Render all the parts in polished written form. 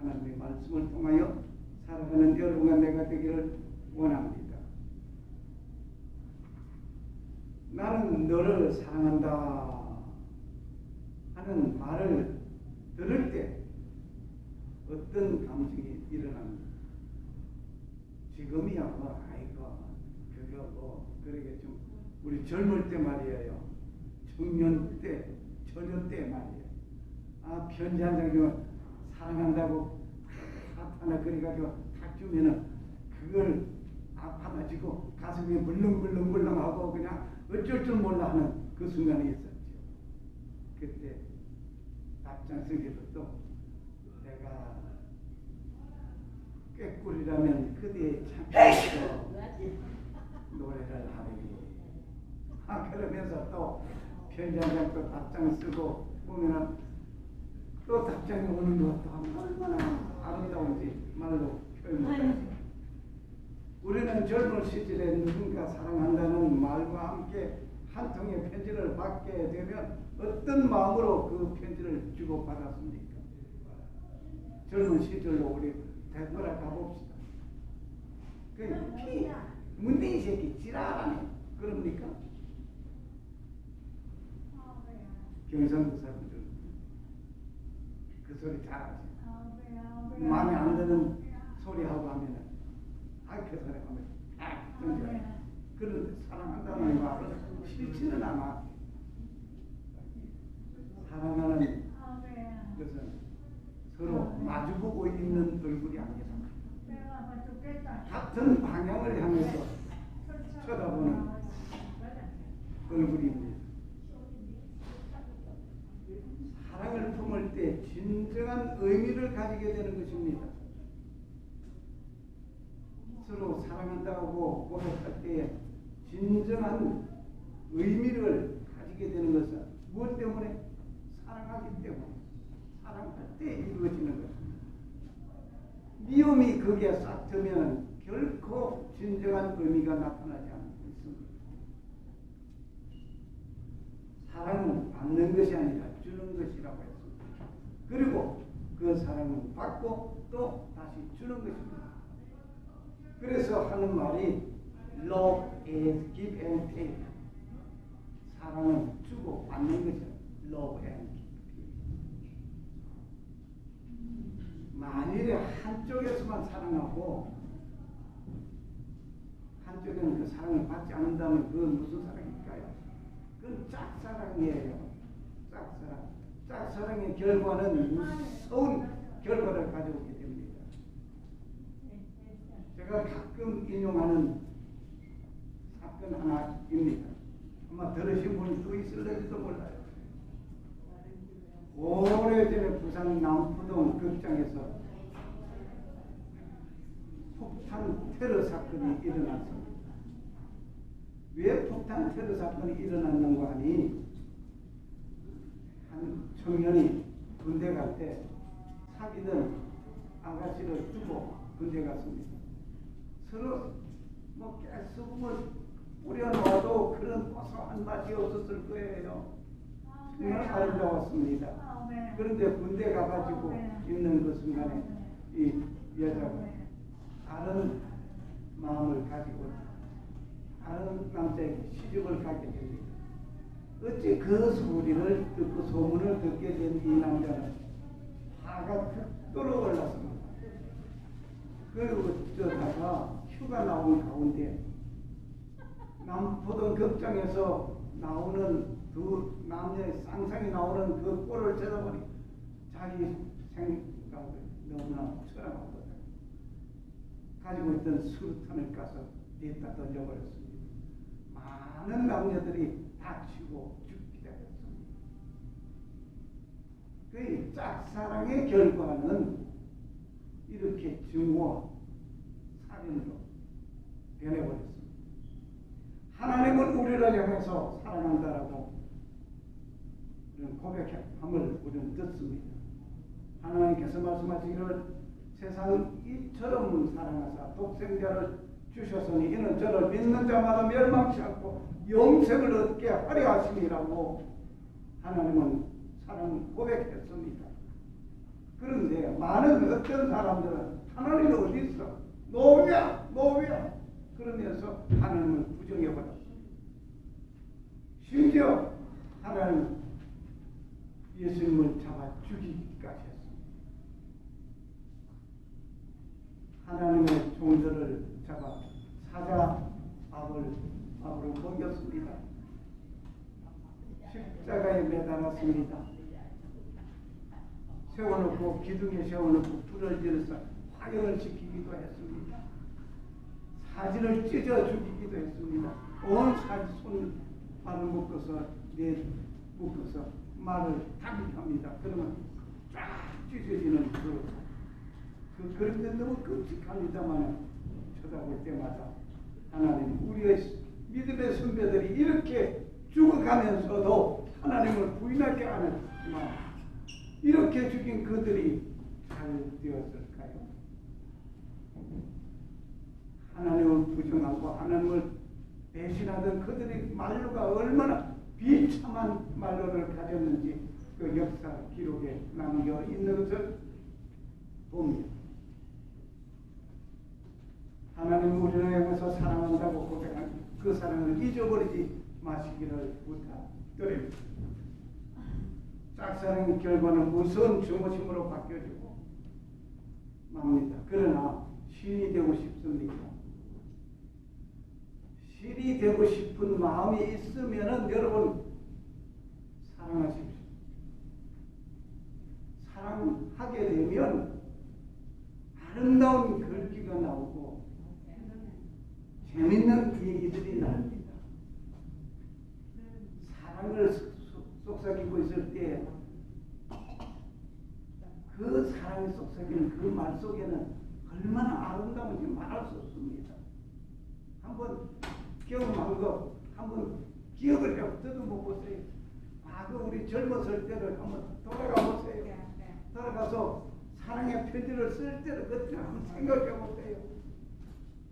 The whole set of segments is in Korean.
하나님의 말씀을 통하여 살아가는 여러분과 내가 되기를 원합니다. 나는 너를 사랑한다 하는 말을 들을 때 어떤 감정이 일어납니까? 지금이야 뭐 아이고 그거 뭐 그러게 좀 우리 젊을 때 말이에요. 청년 때, 처녀 때 말이에요. 아 편지 한 장 사랑한다고 하나 그래가지고 탁 주면은 그걸 받아지고 가슴이 물렁물렁물렁하고 그냥 어쩔 줄 몰라 하는 그 순간이 있었죠. 그때 답장 쓰기도 또 내가 꾀꿀이라면 그대의 참여에서 노래를 하리니 그러면서 또 편지 한 장 또 답장 쓰고 보면은 또 답장이 오는 것도 얼마나 아름다운지 말로 표현 못합니다. 우리는 젊은 시절에 누군가 사랑한다는 말과 함께 한 통의 편지를 받게 되면 어떤 마음으로 그 편지를 주고받았습니까? 젊은 시절로 우리 되돌아 가봅시다. 문대이 새끼 지랄하네. 그럽니까? 경상도 사람들 그 소리 잘하지. 마음에 안 드는 소리하고 하면은 그 사람 하면 그런데 사랑한다는 말을 싫지는 않아. 사랑하는 것은 서로 마주보고 있는 얼굴이 아니라 같은 방향을 향해서 쳐다보는 얼굴입니다. 사랑을 품을 때 진정한 의미를 가지게 되는 것입니다. 서로 사랑한다고 고백할 때에 진정한 의미를 가지게 되는 것은 무엇 때문에? 사랑하기 때문에. 사랑할 때 이루어지는 것입니다. 미움이 거기에 싹 트면 결코 진정한 의미가 나타나지 않고 있습니다. 사랑은 받는 것이 아니라 주는 것이라고 했습니다. 그리고 그 사랑은 받고 또 다시 주는 것입니다. 그래서 하는 말이 Love is give and take. 사랑은 주고 받는 것이죠. Love and give. 만일에 한쪽에서만 사랑하고 한쪽에는 그 사랑을 받지 않는다면 그건 무슨 사랑일까요? 그건 짝사랑이에요. 짝사랑. 짝사랑의 결과는 무서운 결과를 가져오게 됩니다. 제가 가끔 인용하는 사건 하나입니다. 아마 들으신 분이 또 있을지도 몰라요. 오래전에 부산 남포동 극장에서 폭탄 테러 사건이 일어났습니다. 왜 폭탄 테러 사건이 일어났는가 하니 한 청년이 군대 갈 때 사귀던 아가씨를 두고 군대 갔습니다. 서로 뭐 계속 우려놓아도 그런 고소한 맛이 없었을 거예요. 정말 아름다웠습니다. 그런데 군대 가가지고 있는 그 순간에 이 여자가 다른 마음을 가지고 다른 남자에게 시집을 가게 됩니다. 어찌 그 소리를 듣고 소문을 듣게 된 이 남자는 화가 극도로 올랐습니다. 그리고 어쩌다가 휴가 나온 가운데 남포동 극장에서 나오는 두 남녀의 쌍쌍이 나오는 그 꼴을 쳐다보니 자기 생각을 너무나 철학하거든요. 가지고 있던 수류탄을 까서 뒤에다 던져버렸습니다. 많은 남녀들이 다치고 죽게 되었습니다. 그 짝사랑의 결과는 이렇게 증오와 살인으로 변해버렸습니다. 하나님은 우리를 향해서 사랑한다라고 고백함을 우리는 듣습니다. 하나님께서 말씀하시기를 세상을 이처럼 사랑하사 독생자를 주셨으니 이는 저를 믿는 자마다 멸망치 않고 영생을 얻게 하려 하심이라고 하나님은 사랑을 고백했습니다. 그런데 많은 어떤 사람들은 하나님이 어디 있어? 노비야, 노비야. 그러면서 하나님을 부정해버렸어. 심지어 하나님 예수님을 잡아 죽이기까지 했습니다. 하나님의 종들을 잡아 사자 앞으로 먹였습니다. 십자가에 매달았습니다. 세워놓고 기둥에 세워놓고 불을 지르서 화형을 시키기도 했습니다. 사지를 찢어 죽이기도 했습니다. 온 사지 손발을 묶어서 묶어서 말을 탁합니다. 그러면 쫙 찢어지는 그런데 너무 끔찍합니다만 쳐다볼 때마다 하나님 우리의 믿음의 선배들이 이렇게 죽어가면서도 하나님을 부인하게 않았지만 이렇게 죽인 그들이 잘 되었을까요? 하나님을 부정하고 하나님을 배신하던 그들의 말로가 얼마나 비참한 말로를 가졌는지 그 역사 기록에 남겨 있는 것을 봅니다. 하나님은 우리를 향해서 사랑한다고 고백한 그 사랑을 잊어버리지 마시기를 부탁드립니다. 짝사랑의 결과는 무서운 증오심으로 바뀌어지고 맙니다. 그러나 신이 되고 싶습니다. 신이 되고 싶은 마음이 있으면은 여러분 사랑하십시오. 사랑하게 되면 아름다운 글귀가 나오고 재밌는 얘기들이 나옵니다. 사랑을 속삭이고 있을 때 그 사랑이 속삭이는 그 말 속에는 얼마나 아름다운지 말할 수 없습니다. 한번 경험한 거 한번 기억을 좀 더듬어 보세요. 과거 우리 젊었을 때를 한번 돌아가 보세요. 돌아가서 사랑의 편지를 쓸 때를 그때 한번 생각해 보세요.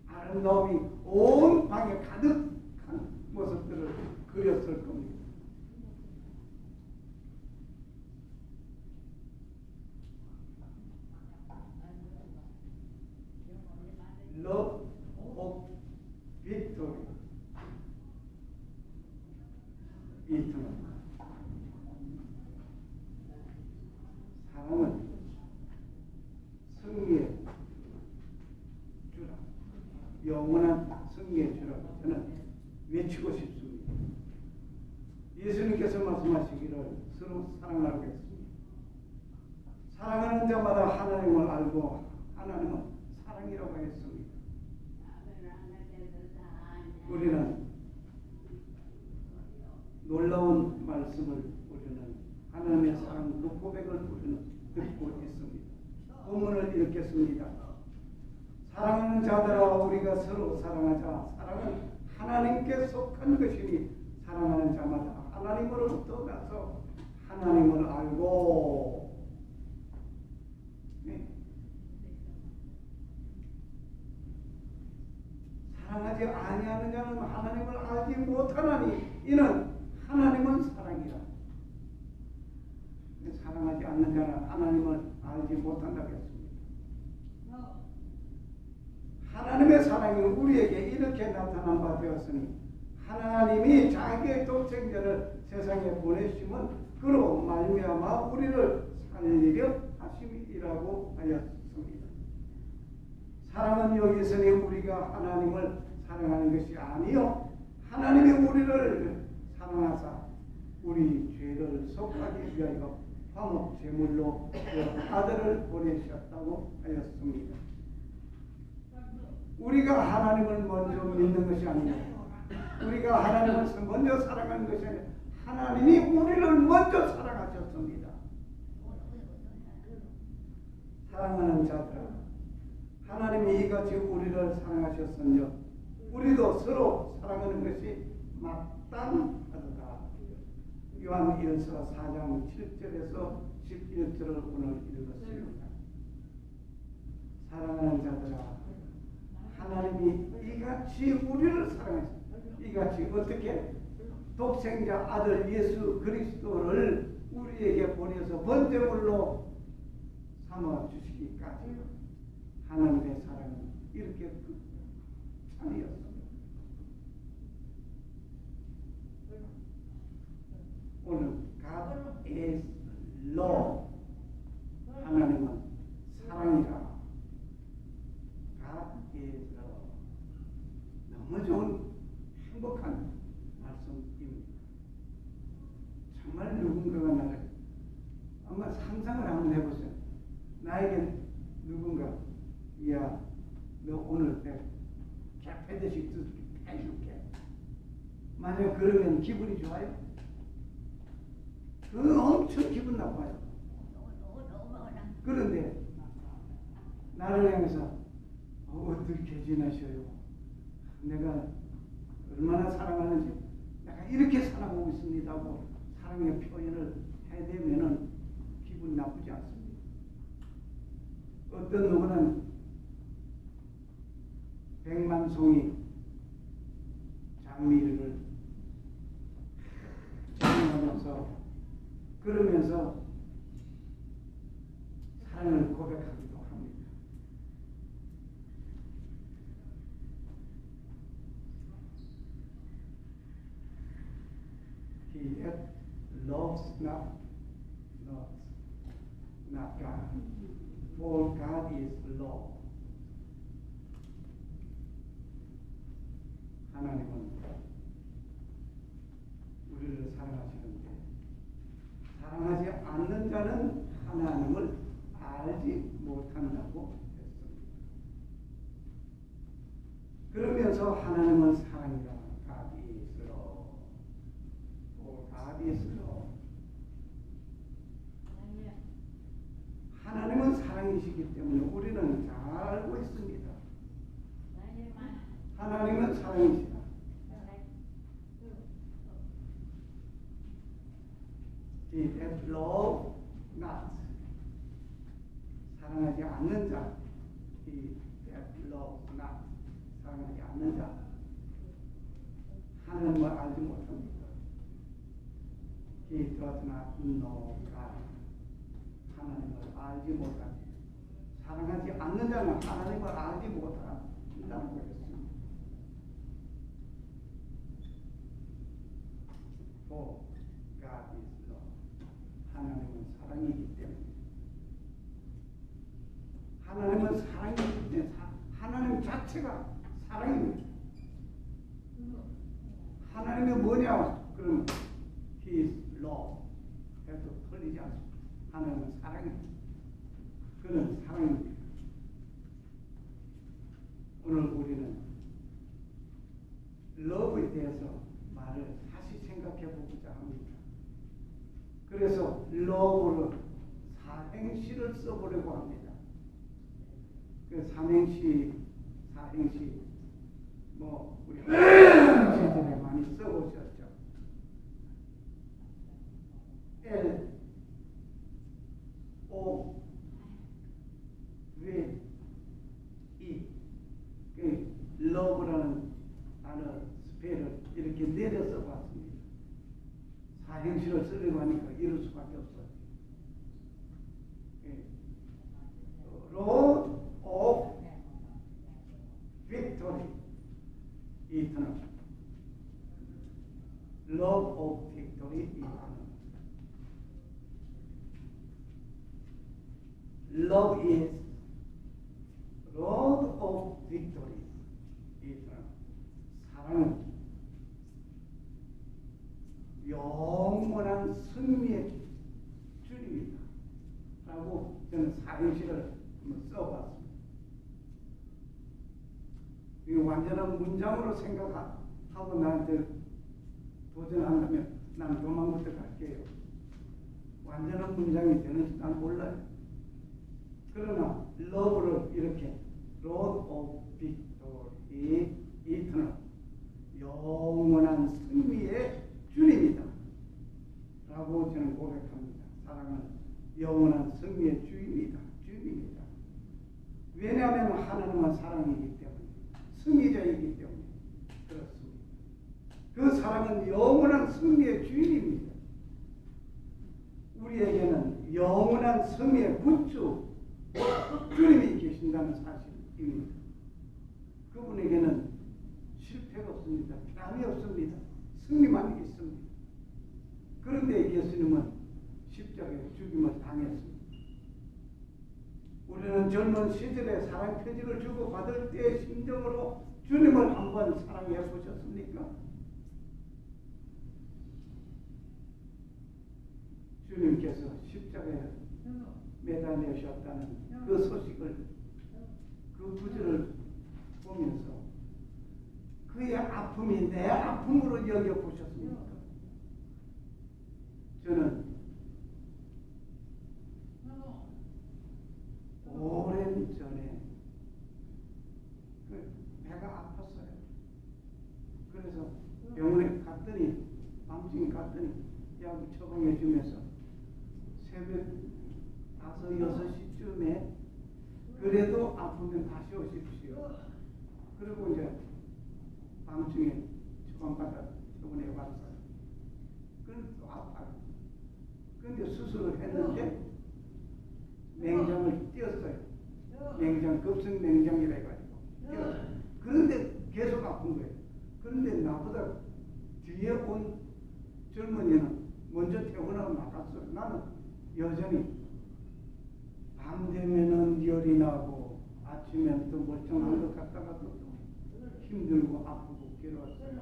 아름다움이 온 방에 가득한 모습들을 그렸을 겁니다. Love of victory. eternal. 사랑은 승리의 주라. 영원한 승리의 주라고 저는 외치고 싶습니다. 예수님께서 말씀하시기를 서로 사랑하라고 했습니다. 사랑하는 자마다 하나님을 알고 하나님은 사랑이라고 했습니다. 우리는 놀라운 말씀을 우리는 하나님의 사랑 그 고백을 우리는 듣고 있습니다. 본문을 읽겠습니다. 사랑하는 자들아 우리가 서로 사랑하자. 사랑은 하나님께 속한 것이니 사랑하는 자마다 하나님으로부터 나서 하나님을 알고 사랑하지 아니하는 자는 하나님을 알지 못하나니 이는 하나님은 사랑이라. 사랑하지 않는 자는 하나님을 알지 못한다고 했습니다. 하나님의 사랑이 우리에게 이렇게 나타난 바 되었으니 하나님이 자기의 독생자를 세상에 보내심은 그로 말미암아 우리를 살리려 하심이라고 하였습니다. 사랑은 여기서는 우리가 하나님을 사랑하는 것이 아니요 하나님이 우리를 사랑하사 우리 죄를 속하기 위하여 화목 제물로 아들을 보내셨다고 하였습니다. 우리가 하나님을 먼저 믿는 것이 아니라 우리가 하나님을 먼저 사랑하는 것이 아니라 하나님이 우리를 먼저 사랑하셨습니다. 사랑하는 자들아 하나님이 이같이 우리를 사랑하셨으며 우리도 서로 사랑하는 것이 마땅하도다. 요한 1서 4장 7절에서 11절을 오늘 읽었습니다. 사랑하는 자들아 하나님이 이같이 우리를 사랑하셨습니다. 이같이 어떻게? 독생자 아들 예수 그리스도를 우리에게 보내서 번제물로 삼아 주시기까지 하나님의 사랑은 이렇게 참이었습니다. 오늘 God is love. 하나님은 사랑이라. God is love. 너무 좋은 행복한 말씀입니다. 정말 누군가가 나를 한번 상상을 한번 해보세요. 나에게 누군가 야, 너 오늘 캐페드식 해줄게. 만약 그러면 기분이 좋아요? 그 엄청 기분 나빠요. 그런데 나를 향해서 어떻게 지내셔요? 내가 얼마나 사랑하는지 내가 이렇게 살아보고 있습니다 하고 사랑의 표현을 해대면은 기분 나쁘지 않습니다. 어떤 누구는 100만 송이 장미를 찬양하면서 그러면서 사랑을 고백하기도 합니다. He that loves not God, for God is love. 하나님은 우리를 사랑하시는데 사랑하지 않는 자는 하나님을 알지 못한다고 했습니다. 그러면서 하나님은 사랑이라. God is love. God is love. 하나님은 사랑이시기 때문에 우리는 잘 알고 있습니다. 하나님은 사랑이시다. He that love not. 사랑하지 않는 자. He that love not. 사랑하지 않는 자. 하나님을 알지 못합니다. He does not know God. 하나님을 알지 못합니다. 사랑하지 않는 자는 하나님을 알지 못한다는 거였습니다. For God is love. 하나님은 사랑이기 때문에. 하나님은 사랑이기 때문에 하나님 자체가 사랑입니다. 하나님이 뭐냐? 그러면 He is love. 해도 틀리지 않습니다. 하나님은 사랑입니다. 그는 사랑입니다. 오늘 우리는 러브에 대해서 말을 다시 생각해 보고자 합니다. 그래서 러브로 사행시를 써보려고 합니다. 그 삼행시, 사행시 우리 시절에 많이 써보셨죠. L O V E 러브라는 단어 스펠을 이렇게 내려서 봤습니다. 사행시를 쓰려고 하니까 이럴 수밖에 없어요. Road of Victory eternal. Love of Victory eternal. Love is road of victory. eternal. 사랑은 영원한 승리의 줄입니다. 라고 저는 사행시를 한번 써봤습니다. 이 완전한 문장으로 생각하고 나한테 도전한다면 난 도망부터 갈게요. 완전한 문장이 되는지 난 몰라요. 그러나 러브를 이렇게 Road of Victory Eternal, 영원한 승리의 주님이다 라고 저는 고백합니다. 사랑은 영원한 승리의 주입니다. 주입니다. 왜냐하면 하나님은 사랑이기 때문에, 승리자이기 때문에 그렇습니다. 그 사랑은 영원한 승리의 주인입니다. 우리에게는 영원한 승리의 굿즈, 주님이 계신다는 사실입니다. 그분에게는 실패가 없습니다. 변함이 없습니다. 승리만 있습니다. 그런데 예수님은 십자가에 죽임을 당했습니다. 우리는 젊은 시절에 사랑 표지를 주고 받을 때의 심정으로 주님을 한번 사랑해 보셨습니까? 주님께서 십자가에 매달리셨다는 그 소식을, 그 구절을 보면서 그의 아픔이 내 아픔으로 여겨보셨습니까? 저는 오랜 전에 배가 아팠어요. 그래서 병원에 갔더니, 밤중에 갔더니 약 처방해 주면서 새벽 5, 6시쯤에 그래도 아프면 다시 오십시오. 그리고 이제 밤중에 처방받아 병원에 왔어요. 그럼 또 아파요. 그런데 수술을 했는데 맹장을 띄었어요. 맹장, 급성 맹장이라 해가지고 띄었어요. 그런데 계속 아픈 거예요. 그런데 나보다 뒤에 온 젊은이는 먼저 퇴원하고 나갔어요. 나는 여전히 밤 되면은 열이 나고 아침엔 또 멀쩡한 것 같다가 또 힘들고 아프고 괴로웠어요.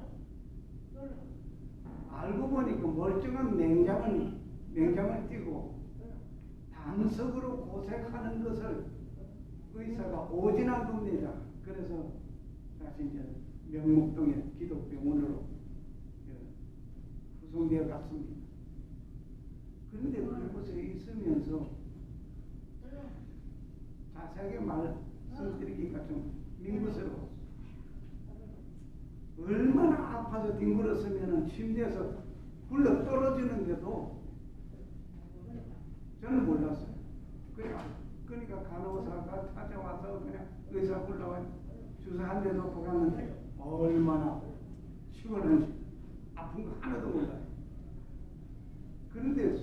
알고 보니까 멀쩡한 맹장을 띄고 단석으로 고생하는 것을 의사가 오진한 겁니다. 그래서 다시 이제 명목동의 기독병원으로 구성되어 갔습니다. 그런데 그곳에 있으면서 자세하게 말씀드리기가 좀 민구스러워. 얼마나 아파서 뒹굴었으면 침대에서 굴러 떨어지는데도 저는 몰랐어요. 그러니까 간호사가 찾아와서 그냥 의사 불러와 주사 한 대 놓고 갔는데 얼마나 시원한지 아픈 거 하나도 몰라요. 그런데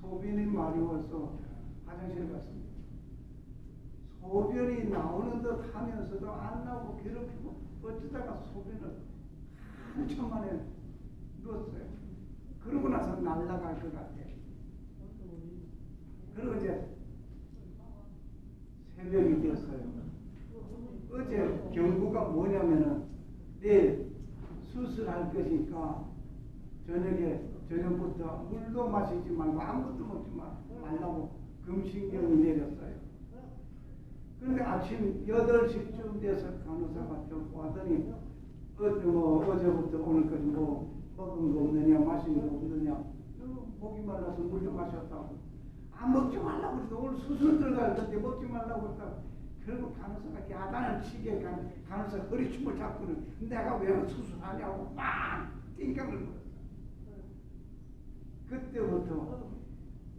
소변이 마려워서 화장실에 갔습니다. 소변이 나오는 듯 하면서도 안 나오고 괴롭히고 어쩌다가 소변을 한참 만에 누웠어요. 그러고 나서 날아갈 것 같아요. 그리고 이제 새벽이 됐어요. 어제 경고가 뭐냐면은 내일 수술할 것이니까 저녁부터 물도 마시지 말고 아무것도 먹지 말라고 금신경이 내렸어요. 그런데 아침 8시쯤 돼서 간호사가 좀 와더니 어제부터 오늘까지 뭐 먹은 거 없느냐 마신 거 없느냐 목이 말라서 물 좀 마셨다고 먹지 말라고 그래서 오늘 수술 들어갈 건데 먹지 말라고 했다고 결국 간호사가 야단을 치게 간호사 허리춤을 잡고는 내가 왜 수술하냐고 막 띵깡을 불었어. 그때부터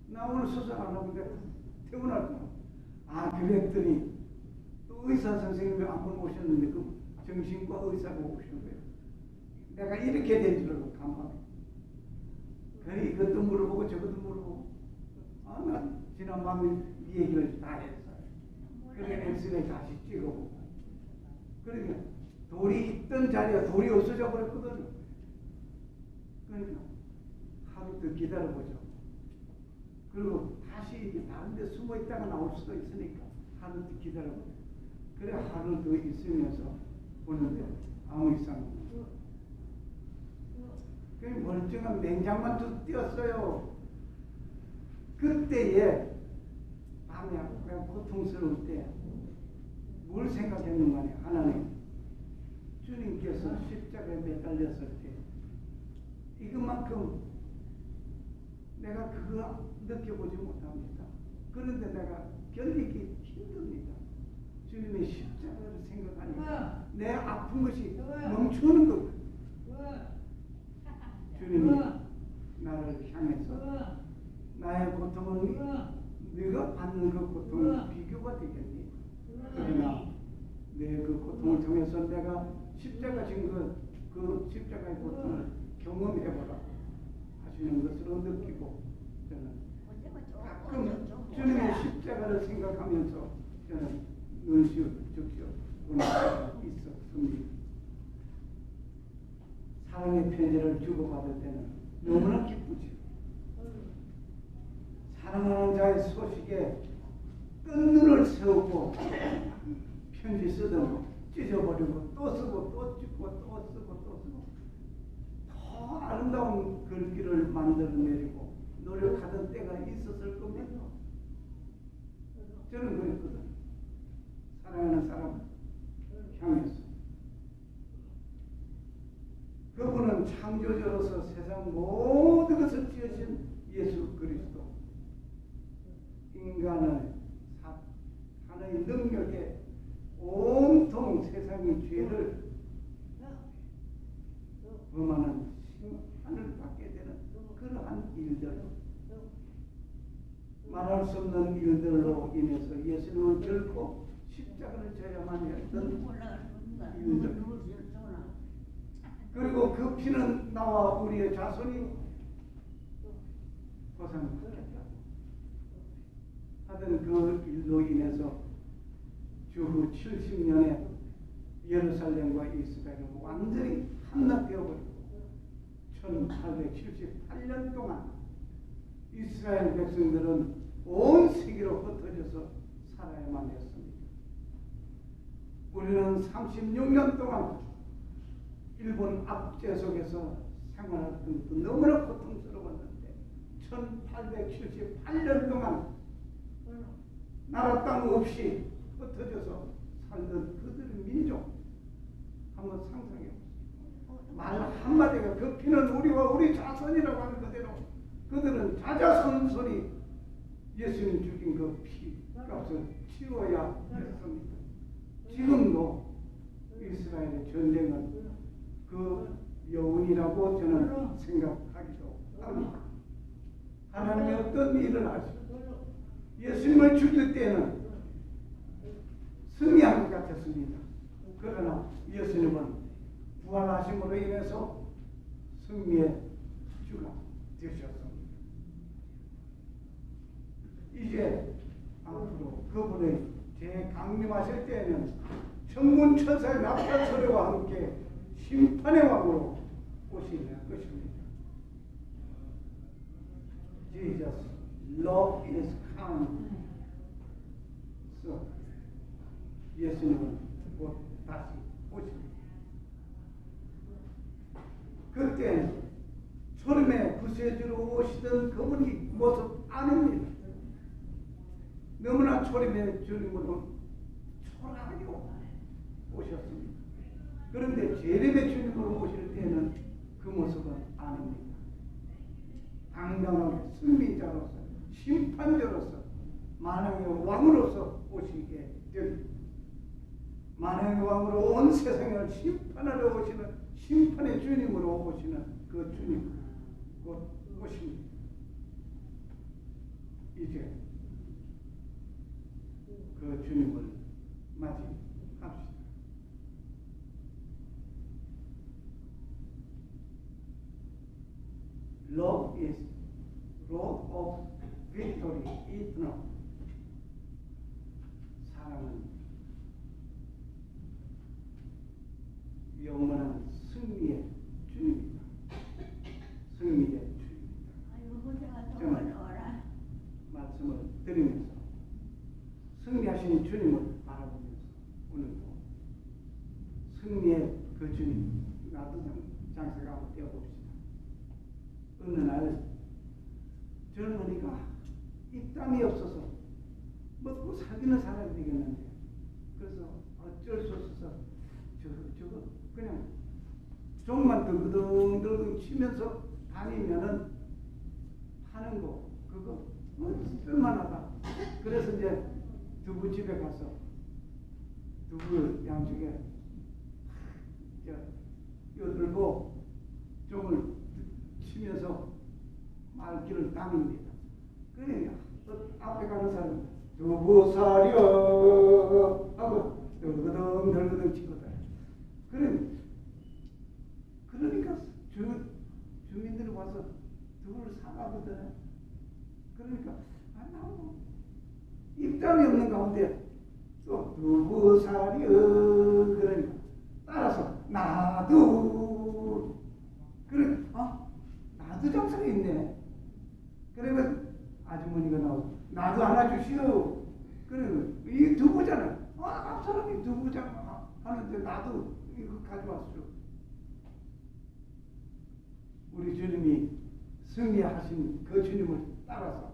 나 오늘 수술 안 하고 내가 퇴원할 거야. 그랬더니 또 의사 선생님이 한 번 오셨는데 그 정신과 의사가 오신 거예요. 내가 이렇게 된 줄 알고 간밤에. 그래 이것도 물어보고 저것도 물어보고 나 지난밤에 이 얘기를 다 했어요. 그러니까 엑스레이 다시 찍어보고 그러니까 돌이 있던 자리에 돌이 없어져 버렸거든요. 그러니까 하루 더 기다려보죠. 그리고 다시 다른 데 숨어 있다가 나올 수도 있으니까 하루 더 기다려보죠. 그래 하루 더 있으면서 보는데 아무 이상 없어요. 그 멀쩡한 맹장만 또 띄었어요. 그때에 밤에 고통스러울 때 뭘 생각했는가 하냐. 하나님 주님께서 십자가에 매달렸을 때 이것만큼 내가 그거 느껴보지 못합니다. 그런데 내가 견디기 힘듭니다. 주님의 십자가를 생각하니까 내 아픈 것이 멈추는 겁니다. 주님이 나를 향해서 나의 고통은 네가 받는 그 고통은 비교가 되겠니? 그러나 내 그 고통을 통해서 내가 십자가 진 그 십자가의 고통을 경험해보라 하시는 것으로 느끼고 저는 가끔 주님의 십자가를 생각하면서 저는 눈시울 적시어 보낼 수 있었습니다. 사랑의 편지를 주고받을 때는 너무나 기쁘죠. 사랑하는 자의 소식에 뜬눈을 세우고 편지 쓰던 거 찢어버리고 또 쓰고 또 찢고 또 쓰고 또 쓰고 더 아름다운 글귀를 만들어내리고 노력하던 때가 있었을 겁니다. 저는 그랬거든. 사랑하는 사람 향해서. 그분은 창조주로서 세상 모든 것을 지으신 예수 그리스도. 인간의 하나의 능력에 온통 세상의 죄를 범하는 심판을 받게 되는 그러한 일들, 말할 수 없는 일들로 인해서 예수님은 결코 십자가를 져야만 했던 일들, 그리고 그 피는 나와 우리의 자손이 보상받겠다고 하던 그 일로 인해서 주후 70년에 예루살렘과 이스라엘은 완전히 함락되어버리고 1878년 동안 이스라엘 백성들은 온 세계로 흩어져서 살아야만 했습니다. 우리는 36년 동안 일본 압제 속에서 생활했던 것도 너무나 고통스러웠는데 1878년 동안 나라 땅 없이 흩어져서 살던 그들의 민족 한번 상상해 보세요. 말 한마디가 그 피는 우리와 우리 자손이라고 하는 그대로 그들은 자자손손이 예수님 죽인 그 피값을 치러야 했습니다. 지금도 이스라엘의 전쟁은 그 여운이라고 저는 생각하기도 합니다. 하나님이 어떤 일을 하시고 예수님을 죽일 때는 승리한 것 같았습니다. 그러나 예수님은 부활하심으로 인해서 승리의 주가 되셨습니다. 이제 앞으로 그분의 재강림하실 때에는 천군 천사의 납작 소리와 함께 심판의 왕으로 오실 것입니다. Jesus, love is come. So, 예수님은 곧 다시 오십니다. 그때 초림의 구세주로 오시던 그분이 모습 아닙니다. 너무나 초림의 주님으로 초라하게 오셨습니다. 그런데 재림의 주님으로 오실 때는 그 모습은 아닙니다. 당당하게 승리자로서 심판자로서 만왕의 왕으로서 오시게 됩니다. 만왕의 왕으로 온 세상을 심판하러 오시는 심판의 주님으로 오시는 그 주님 곧 오십니다. 이제 그 주님을 맞이합시다. Love is road of victory, eternal. 사랑은 영원한 승리의 주님입니다. 승리의 주님입니다. 저는 말씀을 드리면서 승리하신 주님을 바라보면서 오늘도 승리의 그 주님 나도 장사가 한번 떼어봅시다. 어느 날 젊은이가 입담이 없어서 먹고 살기는 살아야 되겠는데 그래서 어쩔 수 없어서 저거 그냥 종만 덜그덩 치면서 다니면은 파는 거 그거 쓸만하다. 그래서 이제 두부집에 가서 두부 양쪽에 여들고 종을 치면서 말귀를 다닙니다. 그러니까 앞에 가는 사람 두부 사려 하고 덜그덩 치고 다녀. 그러니까 주민들이 와서 두부를 사가거든. 그러니까 나도 사람이 없는 가운데 또 누구 사려 그러니까 따라서 나도 그래 나도 장사가 있네. 그러면 아주머니가 나와서 나도 하나 주시오. 그래 이 두부잖아. 앞 사람이 두부잖아 하는데 나도 이거 가져왔어. 우리 주님이 승리하신 그 주님을 따라서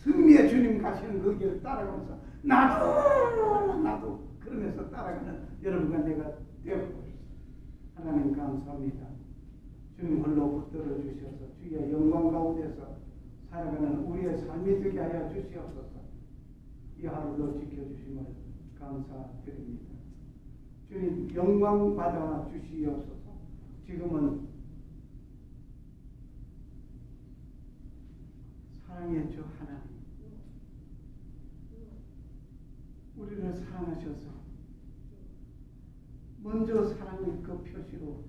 승리의 주님 가시는 그 길을 따라가면서 나도 그러면서 따라가는 여러분과 내가 되어보고 싶습니다. 하나님 감사합니다. 주님 홀로 붙들어 주셔서 주의 영광 가운데서 살아가는 우리의 삶이 되게 하여 주시옵소서. 이 하루도 지켜주심을 감사드립니다. 주님 영광 받아 주시옵소서. 지금은 사랑의 주 하나님, 우리를 사랑하셔서 먼저 사랑의 그 표시로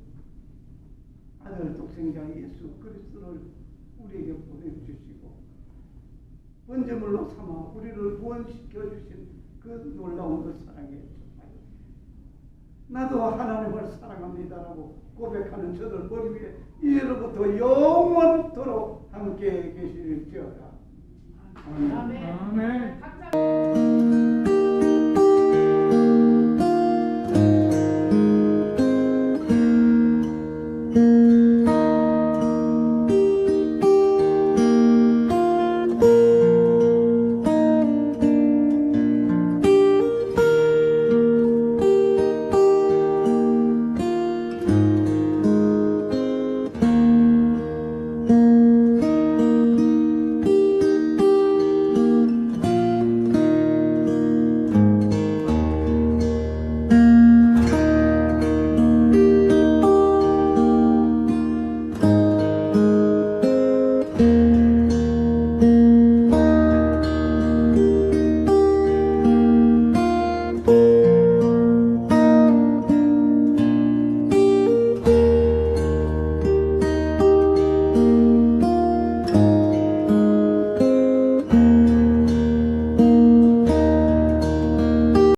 아들 독생자 예수 그리스도를 우리에게 보내주시고 번제물로 삼아 우리를 구원시켜 주신 그 놀라운 그 사랑에 나도 하나님을 사랑합니다라고 고백하는 저들 머리 위에 이제로부터 영원토록 함께 계실지어다. 아멘. 아멘.